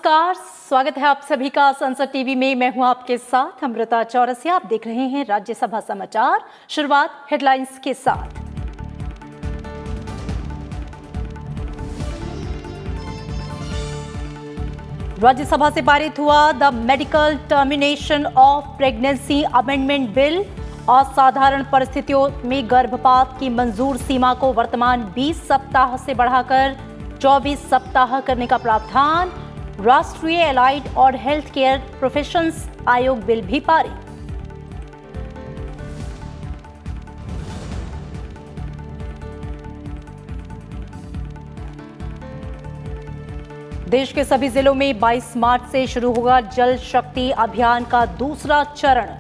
नमस्कार, स्वागत है आप सभी का संसद टीवी में। मैं हूं आपके साथ अमृता चौरसिया। आप देख रहे हैं राज्यसभा समाचार। शुरुआत हेडलाइंस के साथ। राज्यसभा से पारित हुआ the medical termination of pregnancy amendment bill. असाधारण परिस्थितियों में गर्भपात की मंजूर सीमा को वर्तमान 20 सप्ताह से बढ़ाकर 24 सप्ताह करने का प्रावधान। राष्ट्रीय एलाइड और हेल्थ केयर प्रोफेशंस आयोग बिल भी पारित। देश के सभी जिलों में 22 मार्च से शुरू होगा जल शक्ति अभियान का दूसरा चरण।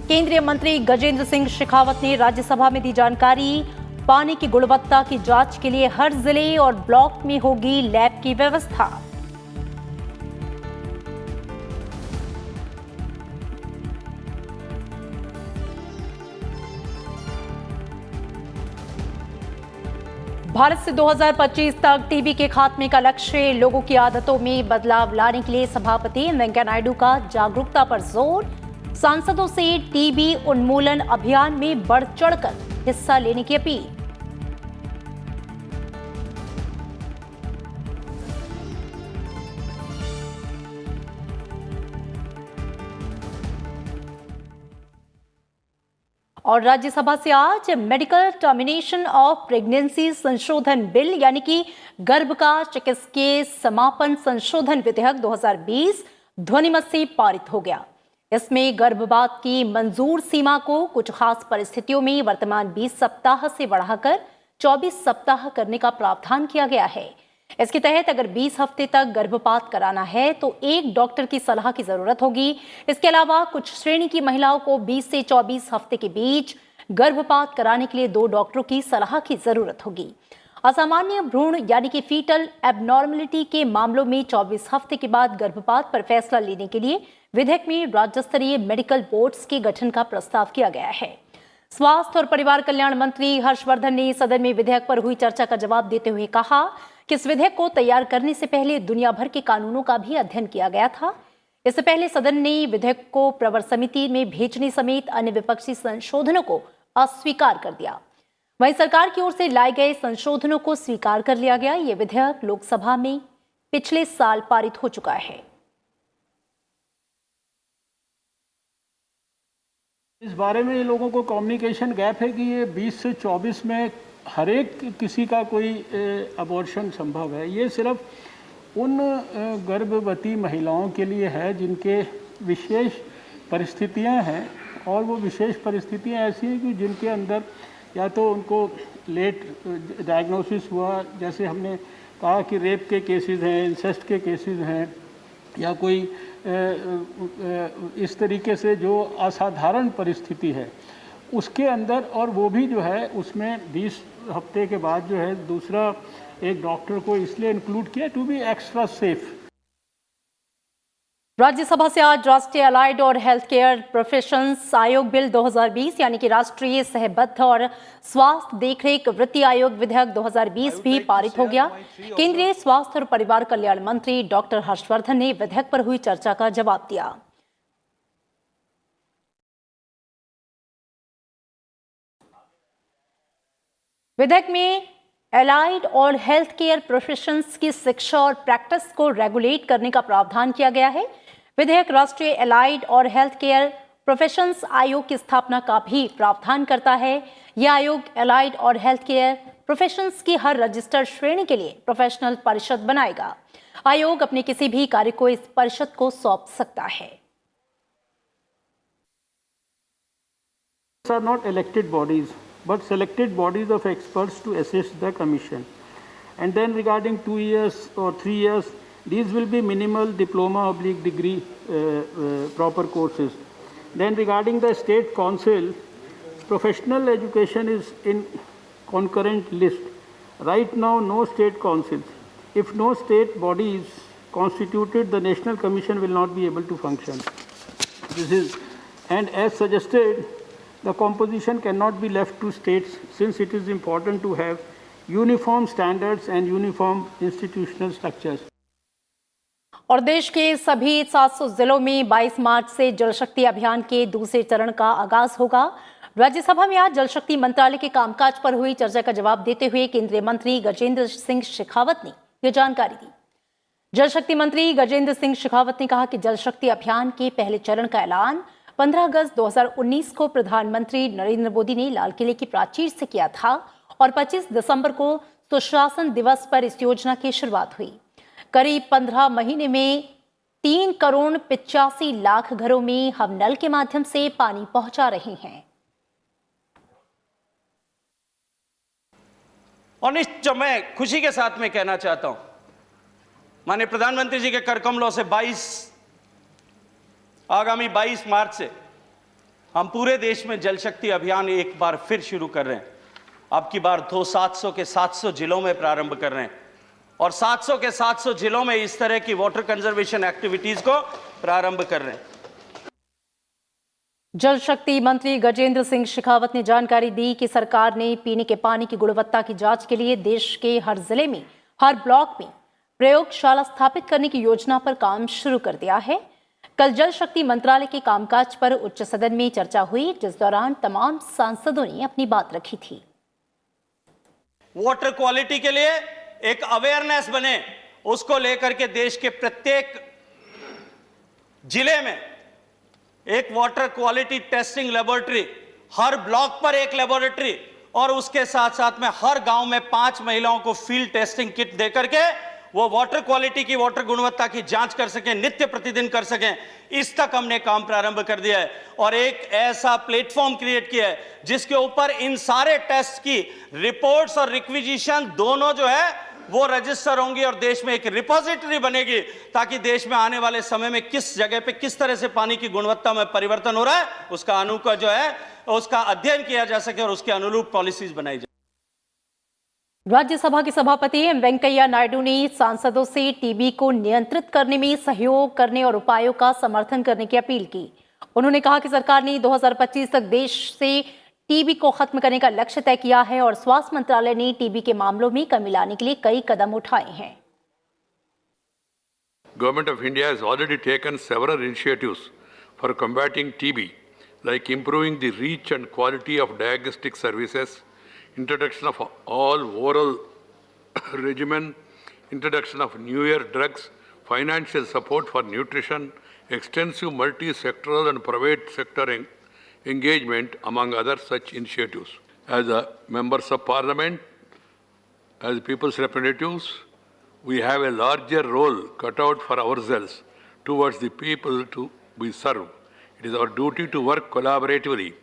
केंद्रीय मंत्री गजेंद्र सिंह शेखावत ने राज्यसभा में दी जानकारी। पानी की गुणवत्ता की जांच के लिए हर जिले और ब्लॉक में होगी लैब की व्यवस्था। भारत से 2025 तक टीबी के खात्मे का लक्ष्य। लोगों की आदतों में बदलाव लाने के लिए सभापति वेंकैया नायडू का जागरूकता पर जोर। सांसदों से टीबी उन्मूलन अभियान में बढ़ चढ़कर हिस्सा लेने की अपील। और राज्यसभा से आज मेडिकल टर्मिनेशन ऑफ प्रेगनेंसी संशोधन बिल यानी कि गर्भ का चिकित्सकीय समापन संशोधन विधेयक 2020 ध्वनिमत से पारित हो गया। इसमें गर्भपात की मंजूर सीमा को कुछ खास परिस्थितियों में वर्तमान 20 सप्ताह से बढ़ाकर 24 सप्ताह करने का प्रावधान किया गया है। इसके तहत अगर 20 हफ्ते तक गर्भपात कराना है तो एक डॉक्टर की सलाह की जरूरत होगी। इसके अलावा कुछ श्रेणी की महिलाओं को 20 से 24 हफ्ते के बीच गर्भपात कराने के लिए 2 डॉक्टरों की सलाह की जरूरत होगी। असामान्य भ्रूण यानी कि फीटल एबनॉर्मलिटी के मामलों में 24 हफ्ते के बाद गर्भपात पर फैसला लेने के लिए विधेयक में राज्य स्तरीय मेडिकल बोर्ड्स के गठन का प्रस्ताव किया गया है। स्वास्थ्य और परिवार कल्याण मंत्री हर्षवर्धन ने सदन में विधेयक पर हुई चर्चा का जवाब देते हुए कहा कि इस विधेयक को तैयार करने से पहले दुनिया भर के कानूनों का भी अध्ययन किया गया था। इससे पहले सदन ने विधेयक को प्रवर समिति में भेजने समेत अन्य विपक्षी संशोधनों को अस्वीकार कर दिया। वहीं सरकार की ओर से लाए गए संशोधनों को स्वीकार कर लिया गया। यह विधेयक लोकसभा में पिछले साल पारित हो चुका है। इस बारे में लोगों को कम्युनिकेशन गैप है कि ये 20 से 24 में हर एक किसी का कोई अबॉर्शन संभव है। ये सिर्फ उन गर्भवती महिलाओं के लिए है जिनके विशेष परिस्थितियां हैं, और वो विशेष परिस्थितियां ऐसी हैं कि जिनके अंदर या तो उनको लेट डायग्नोसिस हुआ, जैसे हमने कहा कि रेप के केसेस हैं, इंसेस्ट के केसेस हैं, या कोई इस तरीके से जो असाधारण परिस्थिति है उसके अंदर, और वो भी जो है उसमें 20 हफ्ते के बाद जो है दूसरा एक डॉक्टर को इसलिए इंक्लूड किया to be extra safe. Rajya Sabha से आज राष्ट्रीय एलाइड और हेल्थ केयर प्रोफेशंस आयोग बिल 2020 यानी कि राष्ट्रीय सहबद्ध और स्वास्थ्य देखरेख वृत्ति आयोग विधेयक 2020 भी पारित हो गया। केंद्रीय स्वास्थ्य और परिवार कल्याण मंत्री डॉक्टर हर्षवर्धन ने विधेयक पर हुई चर्चा का जवाब दिया। विधेयक में एलाइड और हेल्थ केयर प्रोफेशंस की शिक्षा और प्रैक्टिस को रेगुलेट करने का प्रावधान किया गया है। विधेयक राष्ट्रीय एलाइड और हेल्थ केयर प्रोफेशंस आयोग की स्थापना का भी प्रावधान करता है। यह आयोग एलाइड और हेल्थ केयर प्रोफेशंस की हर रजिस्टर्ड श्रेणी के लिए प्रोफेशनल परिषद बनाएगा। आयोग अपने किसी भी कार्य को इस परिषद को सौंप सकता है। Are not elected bodies but selected bodies of experts to assist the commission. And then regarding 2 years or 3 years, these will be minimal diploma/degree proper courses. Then regarding the state council, professional education is in concurrent list. Right now no state councils. If no state body is constituted, the national commission will not be able to function. And as suggested, the composition cannot be left to states, since it is important to have uniform standards and uniform institutional structures. और देश के सभी 700 जिलों में 22 मार्च से जल शक्ति अभियान के दूसरे चरण का आगाज होगा। राज्यसभा में आज जल शक्ति मंत्रालय के कामकाज पर हुई चर्चा का जवाब देते हुए केंद्रीय मंत्री गजेंद्र सिंह शेखावत ने यह जानकारी दी। जल शक्ति मंत्री गजेंद्र सिंह शेखावत ने कहा कि जल शक्ति अभियान के पहले चरण का ऐलान 15 अगस्त 2019 को प्रधानमंत्री नरेंद्र मोदी ने लाल किले की प्राचीर से किया था और 25 दिसंबर को सुशासन दिवस पर इस योजना की शुरुआत हुई। करीब 15 महीने में 3 करोड़ 85 लाख घरों में हम नल के माध्यम से पानी पहुंचा रहे हैं। और जो मैं खुशी के साथ में कहना चाहता हूं, माननीय प्रधानमंत्री जी के करकमलों से आगामी 22 मार्च से हम पूरे देश में जल शक्ति अभियान एक बार फिर शुरू कर रहे हैं। अब की बार 700 के 700 जिलों में प्रारंभ कर रहे हैं और 700 के 700 जिलों में इस तरह की वाटर कंजर्वेशन एक्टिविटीज को प्रारंभ कर रहे हैं। जल शक्ति मंत्री गजेंद्र सिंह शेखावत ने जानकारी दी कि सरकार ने पीने के पानी की गुणवत्ता की जांच के लिए देश के हर जिले में, हर ब्लॉक में प्रयोगशाला स्थापित करने की योजना पर काम शुरू कर दिया है। कल जल शक्ति मंत्रालय के कामकाज पर उच्च सदन में चर्चा हुई, जिस दौरान तमाम सांसदों ने अपनी बात रखी थी। वाटर क्वालिटी के लिए एक अवेयरनेस बने, उसको लेकर के देश के प्रत्येक जिले में एक वाटर क्वालिटी टेस्टिंग लेबोरेटरी, हर ब्लॉक पर एक लेबोरेटरी और उसके साथ साथ में हर गांव में 5 महिलाओं को फील्ड टेस्टिंग किट देकर के वो वाटर क्वालिटी की, वाटर गुणवत्ता की जांच कर सकें, नित्य प्रतिदिन कर सकें। इस तक हमने काम प्रारंभ कर दिया है और एक ऐसा प्लेटफॉर्म क्रिएट किया है जिसके ऊपर इन सारे टेस्ट की रिपोर्ट्स और रिक्विजिशन दोनों जो है वो रजिस्टर होंगी और देश में एक रिपोजिटरी बनेगी, ताकि देश में आने वाले समय में किस जगह पे किस तरह से पानी की गुणवत्ता में परिवर्तन हो रहा है उसका जो है उसका अध्ययन किया जा सके और उसके अनुरूप पॉलिसीज बनाई जाए। राज्यसभा के सभापति एम वेंकैया नायडू ने सांसदों से टीबी को नियंत्रित करने में सहयोग करने और उपायों का समर्थन करने की अपील की। उन्होंने कहा कि सरकार ने 2025 तक देश से टीबी को खत्म करने का लक्ष्य तय किया है और स्वास्थ्य मंत्रालय ने टीबी के मामलों में कमी लाने के लिए कई कदम उठाए हैं। Government of India has already taken several initiatives for combating TB, like improving the reach and quality of diagnostic services, introduction of all oral regimen, introduction of newer drugs, financial support for nutrition, extensive multi-sectoral and private sector engagement, among other such initiatives. As members of parliament, as people's representatives, we have a larger role cut out for ourselves towards the people we serve. It is our duty to work collaboratively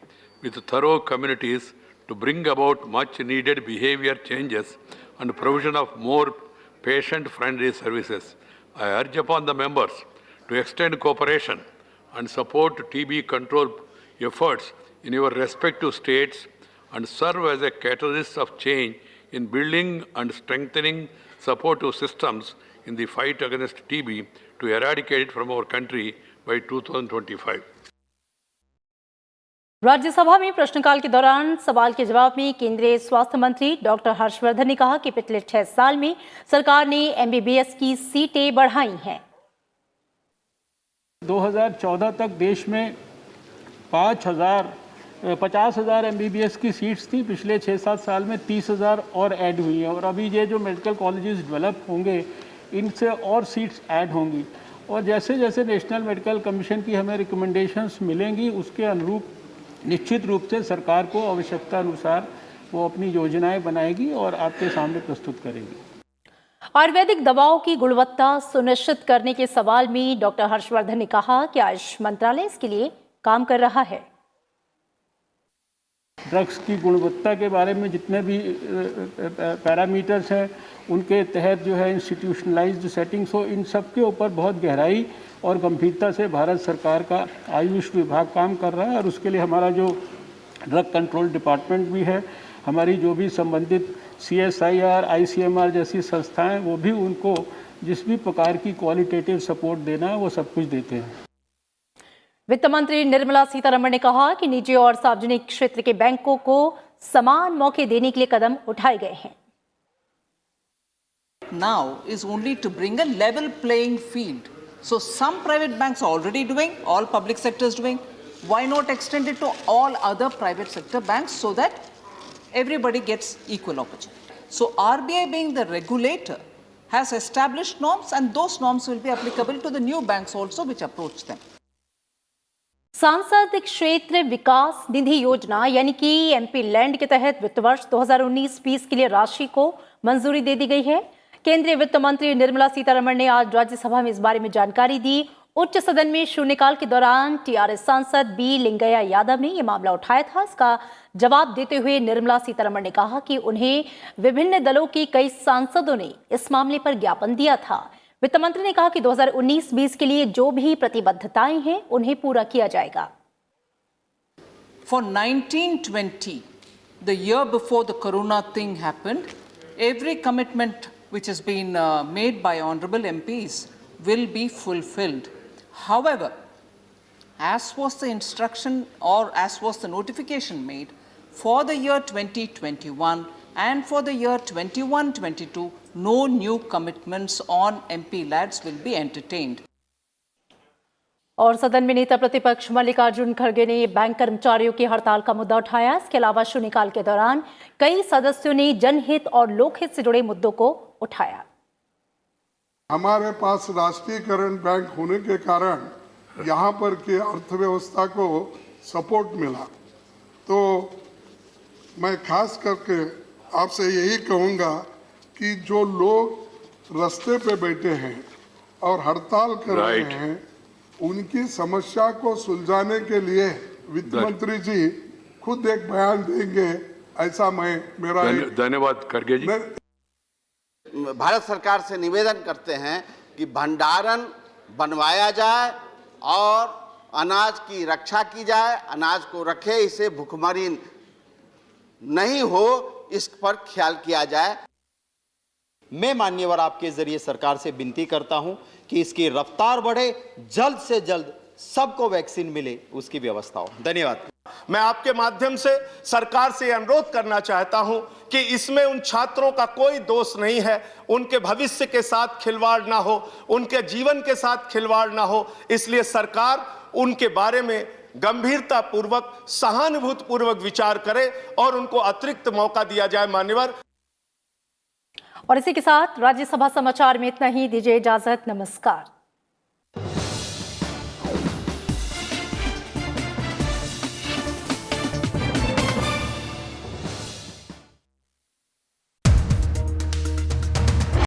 with thorough communities to bring about much needed behavior changes and provision of more patient-friendly services. I urge upon the members to extend cooperation and support TB control efforts in your respective states and serve as a catalyst of change in building and strengthening supportive systems in the fight against TB to eradicate it from our country by 2025. Rajya Sabha में प्रश्नकाल के दौरान सवाल के जवाब में केंद्रीय स्वास्थ्य मंत्री डॉक्टर हर्षवर्धन ने कहा कि पिछले 6 साल में सरकार ने एमबीबीएस की सीटें बढ़ाई हैं। 2014 तक देश में 50,000 एमबीबीएस की सीट्स थी। पिछले 6-7 साल में 30,000 और ऐड हुई हैं और अभी ये जो मेडिकल कॉलेजेस डेवलप होंगे इनसे और सीट्स ऐड होंगी और जैसे जैसे नेशनल मेडिकल कमीशन की हमें रिकमेंडेशंस मिलेंगी उसके अनुरूप निश्चित रूप से सरकार को आवश्यकता अनुसार वो अपनी योजनाएं बनाएगी और आपके सामने प्रस्तुत करेगी। आयुर्वेदिक दवाओं की गुणवत्ता सुनिश्चित करने के सवाल में डॉक्टर हर्षवर्धन ने कहा कि आयुष मंत्रालय इसके लिए काम कर रहा है। ड्रग्स की गुणवत्ता के बारे में जितने भी पैरामीटर्स हैं उनके तहत जो है इंस्टीट्यूशनलाइज्ड सेटिंग्स हो, इन सब के ऊपर बहुत गहराई और गंभीरता से भारत सरकार का आयुष विभाग काम कर रहा है और उसके लिए हमारा जो ड्रग कंट्रोल डिपार्टमेंट भी है, हमारी जो भी संबंधित CSIR, ICMR जैसी संस्थाएं वो भी उनको जिस भी प्रकार की क्वालिटेटिव सपोर्ट देना है वो सब कुछ देते हैं। वित्त मंत्री निर्मला सीतारमण ने कहा कि निजी और सार्वजनिक क्षेत्र के बैंकों को समान मौके देने के लिए कदम उठाए गए हैं। Now is only to bring a level playing field So some private banks are already doing, all public sectors doing. Why not extend it to all other private sector banks so that everybody gets equal opportunity? So RBI being the regulator has established norms, and those norms will be applicable to the new banks also which approach them. सांसद क्षेत्र विकास निधि योजना यानी कि MP land के तहत वित्त वर्ष 2019-20 के लिए राशि को मंजूरी दे दी गई है। केंद्रीय वित्त मंत्री निर्मला सीतारमण ने आज राज्यसभा में इस बारे में जानकारी दी। उच्च सदन में शून्यकाल के दौरान टीआरएस सांसद बी लिंगैया यादव ने यह मामला उठाया था। इसका जवाब देते हुए निर्मला सीतारमण ने कहा कि उन्हें विभिन्न दलों के कई सांसदों ने इस मामले पर ज्ञापन दिया था। वित्त मंत्री ने कहा कि 2019-20 के लिए जो भी प्रतिबद्धताएं हैं उन्हें पूरा किया जाएगा। For 1920, the year before the corona thing happened, every commitment which has been made by honorable MPs will be fulfilled. However, as was the instruction or as was the notification made for the year 2021 and for the year 21-22, no new commitments on MP lads will be entertained. और सदन में नेता प्रतिपक्ष मल्लिकार्जुन खड़गे ने bank कर्मचारियों की हड़ताल का मुद्दा उठाया। इसके अलावा शून्यकाल के दौरान कई सदस्यों ने जनहित और लोकहित से जुड़े मुद्दों को उठाया। हमारे पास राष्ट्रीयकरण बैंक होने के कारण यहाँ पर की अर्थव्यवस्था को सपोर्ट मिला, तो मैं खास करके आपसे यही कहूँगा कि जो लोग रास्ते पे बैठे हैं और हड़ताल कर रहे हैं, उनकी समस्या को सुलझाने के लिए वित्त मंत्री जी खुद एक बयान देंगे, ऐसा मैं मेरा धन्यवाद खड़गे जी। भारत सरकार से निवेदन करते हैं कि भंडारण बनवाया जाए और अनाज की रक्षा की जाए, अनाज को रखे, इसे भुखमरी नहीं हो, इस पर ख्याल किया जाए। मैं मान्यवर आपके जरिए सरकार से विनती करता हूं कि इसकी रफ्तार बढ़े, जल्द से जल्द सबको वैक्सीन मिले, उसकी व्यवस्था हो। धन्यवाद। मैं आपके माध्यम से सरकार से अनुरोध करना चाहता हूं कि इसमें उन छात्रों का कोई दोष नहीं है, उनके भविष्य के साथ खिलवाड़ ना हो, उनके जीवन के साथ खिलवाड़ ना हो, इसलिए सरकार उनके बारे में गंभीरता पूर्वक, सहानुभूति पूर्वक विचार करे और उनको अतिरिक्त मौका दिया जाए। मान्यवर। और इसी के साथ राज्यसभा समाचार में इतना ही। दीजिए इजाजत। नमस्कार।